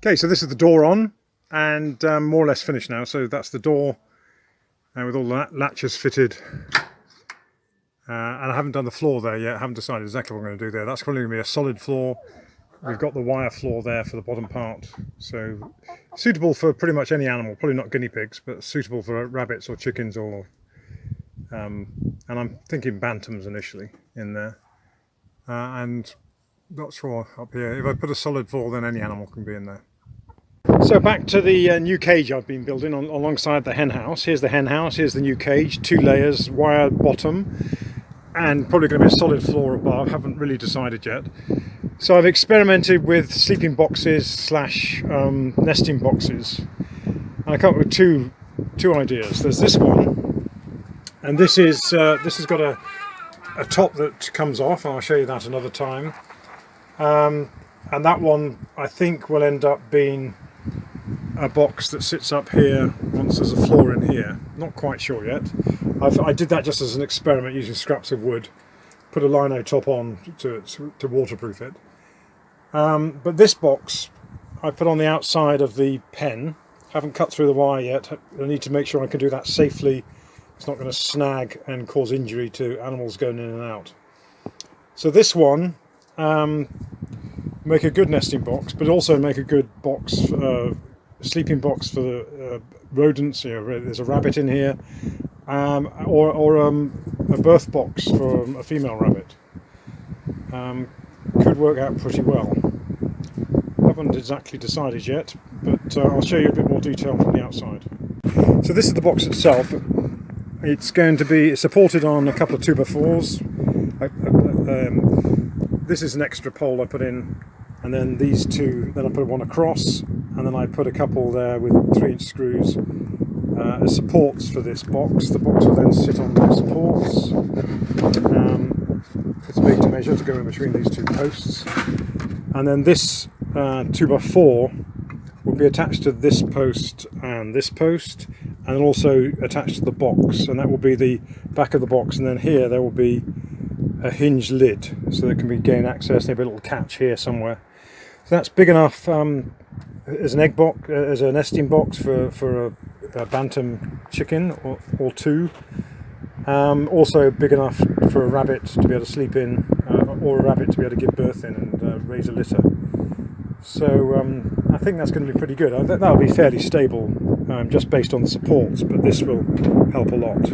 Okay, so this is the door on and more or less finished now. So that's the door with all the latches fitted. And I haven't done the floor there yet. I haven't decided exactly what I'm going to do there. That's probably going to be a solid floor. We've got the wire floor there for the bottom part. So suitable for pretty much any animal. Probably not guinea pigs, but suitable for rabbits or chickens or... and I'm thinking bantams initially in there. And not sure up here. If I put a solid floor, then any animal can be in there. So back to the new cage I've been building alongside the hen house. Here's the hen house, here's the new cage, 2 layers, wire bottom, and probably going to be a solid floor above. Haven't really decided yet. So I've experimented with sleeping boxes slash nesting boxes, and I come up with two ideas. There's this one, and this has got a top that comes off, and I'll show you that another time. And that one I think will end up being a box that sits up here once there's a floor in here. Not quite sure yet. I did that just as an experiment using scraps of wood. Put a lino top on to waterproof it. But this box I put on the outside of the pen. Haven't cut through the wire yet. I need to make sure I can do that safely. It's not going to snag and cause injury to animals going in and out. So this one make a good nesting box, but also make a good box, sleeping box for the rodents. You know, there's a rabbit in here, or a birth box for a female rabbit. Could work out pretty well. Haven't exactly decided yet, but I'll show you a bit more detail from the outside. So this is the box itself. It's going to be supported on a couple of 2x4s. This is an extra pole I put in, and then these two, then I put one across, and then I put a couple there with 3-inch screws as supports for this box. The box will then sit on those supports. It's made to measure to go in between these 2 posts, and then this 2x4 will be attached to this post, and also attached to the box, and that will be the back of the box. And then here there will be a hinged lid, so there can be gain access. Maybe a little catch here somewhere. So that's big enough as an egg box, as a nesting box for a bantam chicken or 2. Also big enough for a rabbit to be able to sleep in, or a rabbit to be able to give birth in and raise a litter. So I think that's going to be pretty good. That'll be fairly stable, just based on the supports, but this will help a lot.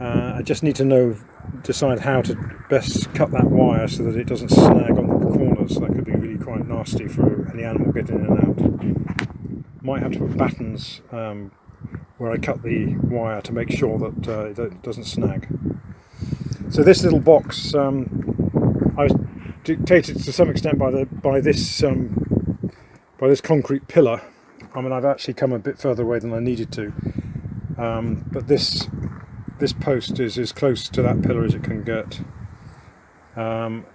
I just need to decide how to best cut that wire so that it doesn't snag on the corners. That could be really quite nasty for any animal getting in and out. Might have to put battens where I cut the wire to make sure that it doesn't snag. So this little box, I was dictated to some extent by this concrete pillar. I mean, I've actually come a bit further away than I needed to, but this post is as close to that pillar as it can get, and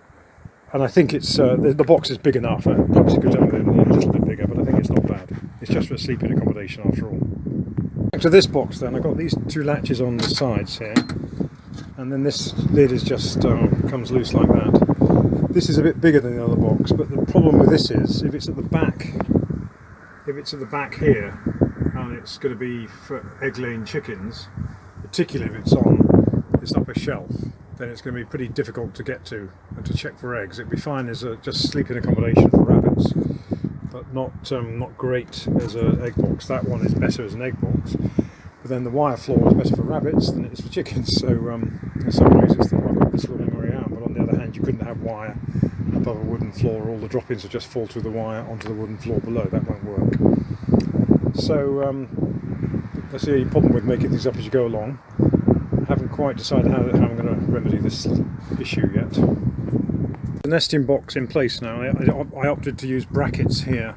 I think it's the box is big enough. Perhaps it could have been a little bit bigger, but I think it's not bad. It's just for sleeping accommodation after all. Back to this box then. I've got these 2 latches on the sides here, and then this lid is just comes loose like that. This is a bit bigger than the other box, but the problem with this is if it's at the back here, and it's going to be for egg-laying chickens, particularly if it's on this upper shelf, then it's going to be pretty difficult to get to and to check for eggs. It'd be fine as a just sleeping accommodation for rabbits, but not great as an egg box. That one is better as an egg box, but then the wire floor is better for rabbits than it is for chickens. So in some ways it's the long way around. But on the other hand, you couldn't have wire above a wooden floor. All the droppings would just fall through the wire onto the wooden floor below. That won't work. So that's the only problem with making things up as you go along. I haven't quite decided how I'm going to remedy this issue yet. The nesting box in place now. I opted to use brackets here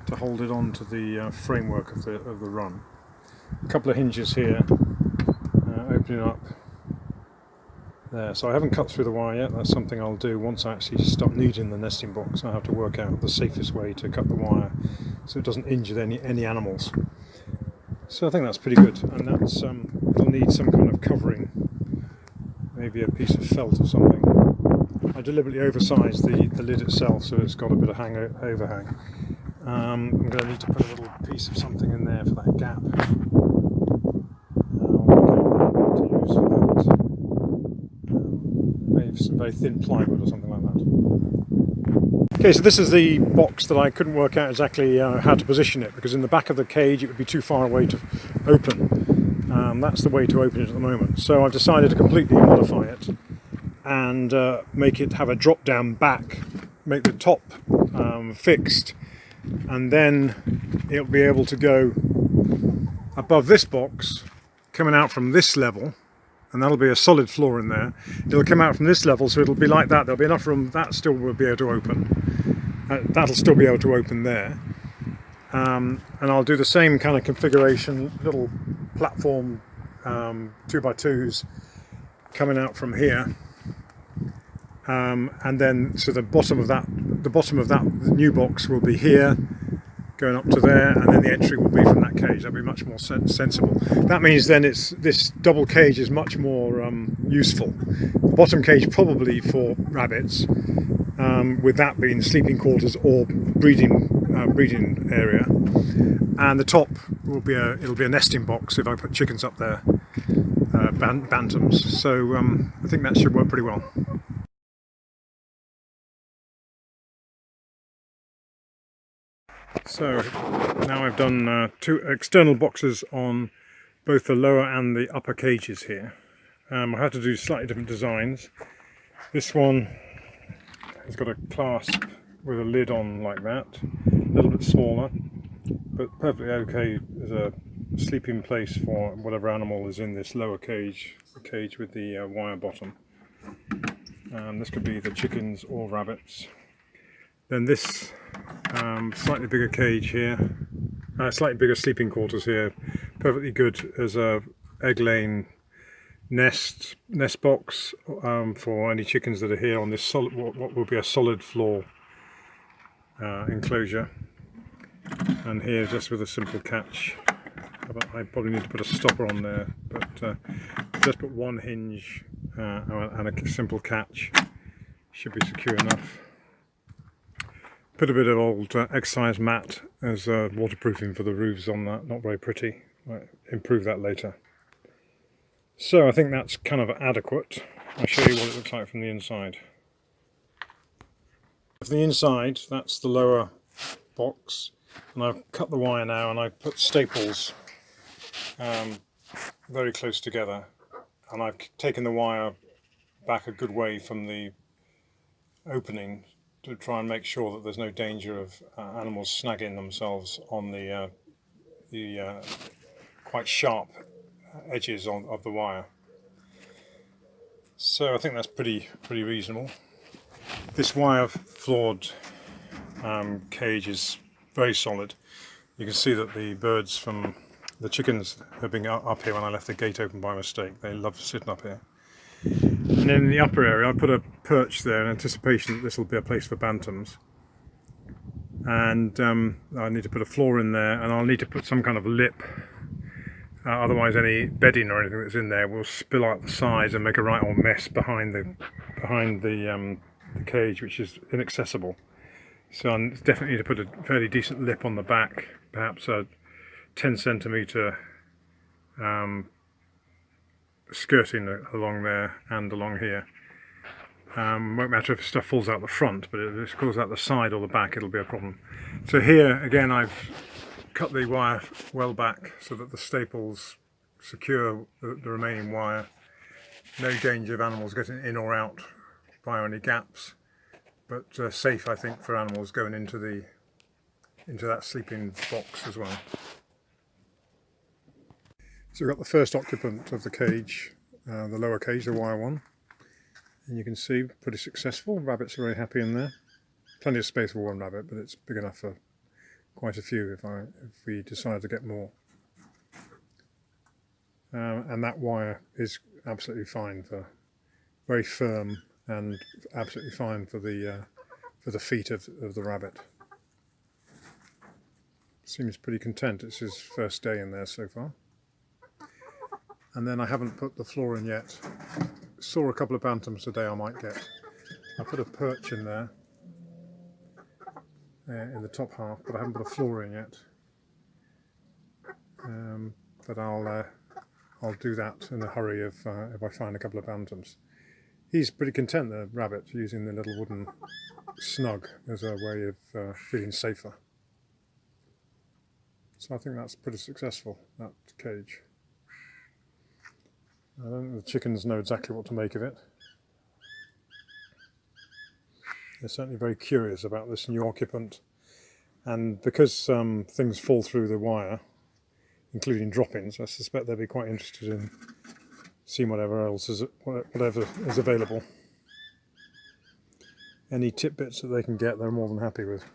to hold it on to the framework of the run. A couple of hinges here opening up there. So I haven't cut through the wire yet. That's something I'll do once I actually stop needing the nesting box. I have to work out the safest way to cut the wire so it doesn't injure any animals. So I think that's pretty good, and that's it'll need some kind of covering, maybe a piece of felt or something. I deliberately oversized the lid itself so it's got a bit of overhang. I'm going to need to put a little piece of something in there for that gap. I'll work out what to use for that. Maybe some very thin plywood or something like that. Okay, so this is the box that I couldn't work out exactly how to position it, because in the back of the cage it would be too far away to open. That's the way to open it at the moment. So I've decided to completely modify it and make it have a drop down back, make the top fixed, and then it'll be able to go above this box, coming out from this level, and that'll be a solid floor in there. It'll come out from this level, so it'll be like that. There'll be enough room that still will be able to open. That'll still be able to open there. And I'll do the same kind of configuration, little platform 2x2s coming out from here. And then so the bottom of that new box will be here, going up to there, and then the entry will be from that cage. That'll be much more sensible. That means then this double cage is much more useful. The bottom cage probably for rabbits, with that being sleeping quarters or breeding area, and the top will be it'll be a nesting box if I put chickens up there, bantams. So I think that should work pretty well. So now I've done two external boxes on both the lower and the upper cages here. I had to do slightly different designs. This one has got a clasp with a lid on like that, a little bit smaller, but perfectly okay as a sleeping place for whatever animal is in this lower cage, the cage with the wire bottom. This could be the chickens or rabbits. Then this slightly bigger cage here, slightly bigger sleeping quarters here, perfectly good as a egg-laying nest box for any chickens that are here on this solid, what will be a solid floor enclosure. And here, just with a simple catch, I probably need to put a stopper on there, but just put one hinge and a simple catch should be secure enough. Put a bit of old exercise mat as waterproofing for the roofs on that, not very pretty. Might improve that later. So I think that's kind of adequate. I'll show you what it looks like from the inside. From the inside, that's the lower box, and I've cut the wire now and I've put staples very close together, and I've taken the wire back a good way from the opening to try and make sure that there's no danger of animals snagging themselves on the quite sharp edges of the wire. So I think that's pretty reasonable. This wire floored cage is very solid. You can see that the birds from the chickens have been up here when I left the gate open by mistake. They love sitting up here. And then in the upper area I put a perch there in anticipation that this will be a place for bantams. And I need to put a floor in there, and I'll need to put some kind of lip. Otherwise any bedding or anything that's in there will spill out the sides and make a right old mess behind the cage, which is inaccessible. So I definitely need to put a fairly decent lip on the back, perhaps a 10 centimetre skirting along there and along here. Won't matter if stuff falls out the front, but if it falls out the side or the back, it'll be a problem. So here again I've cut the wire well back so that the staples secure the remaining wire. No danger of animals getting in or out via any gaps, but safe, I think, for animals going into that sleeping box as well. So we've got the first occupant of the cage, the lower cage, the wire one, and you can see pretty successful. Rabbits are very happy in there. Plenty of space for one rabbit, but it's big enough for quite a few if we decide to get more. And that wire is absolutely fine, very firm, and absolutely fine for the feet of the rabbit. Seems pretty content. It's his first day in there so far. And then I haven't put the floor in yet. Saw a couple of bantams today I might get. I put a perch in there, in the top half, but I haven't put a floor in yet. But I'll do that in a hurry if I find a couple of bantams. He's pretty content, the rabbit, using the little wooden snug as a way of feeling safer. So I think that's pretty successful, that cage. I don't think the chickens know exactly what to make of it. They're certainly very curious about this new occupant, and because things fall through the wire, including droppings, I suspect they'll be quite interested in seeing whatever is available. Any tidbits that they can get, they're more than happy with.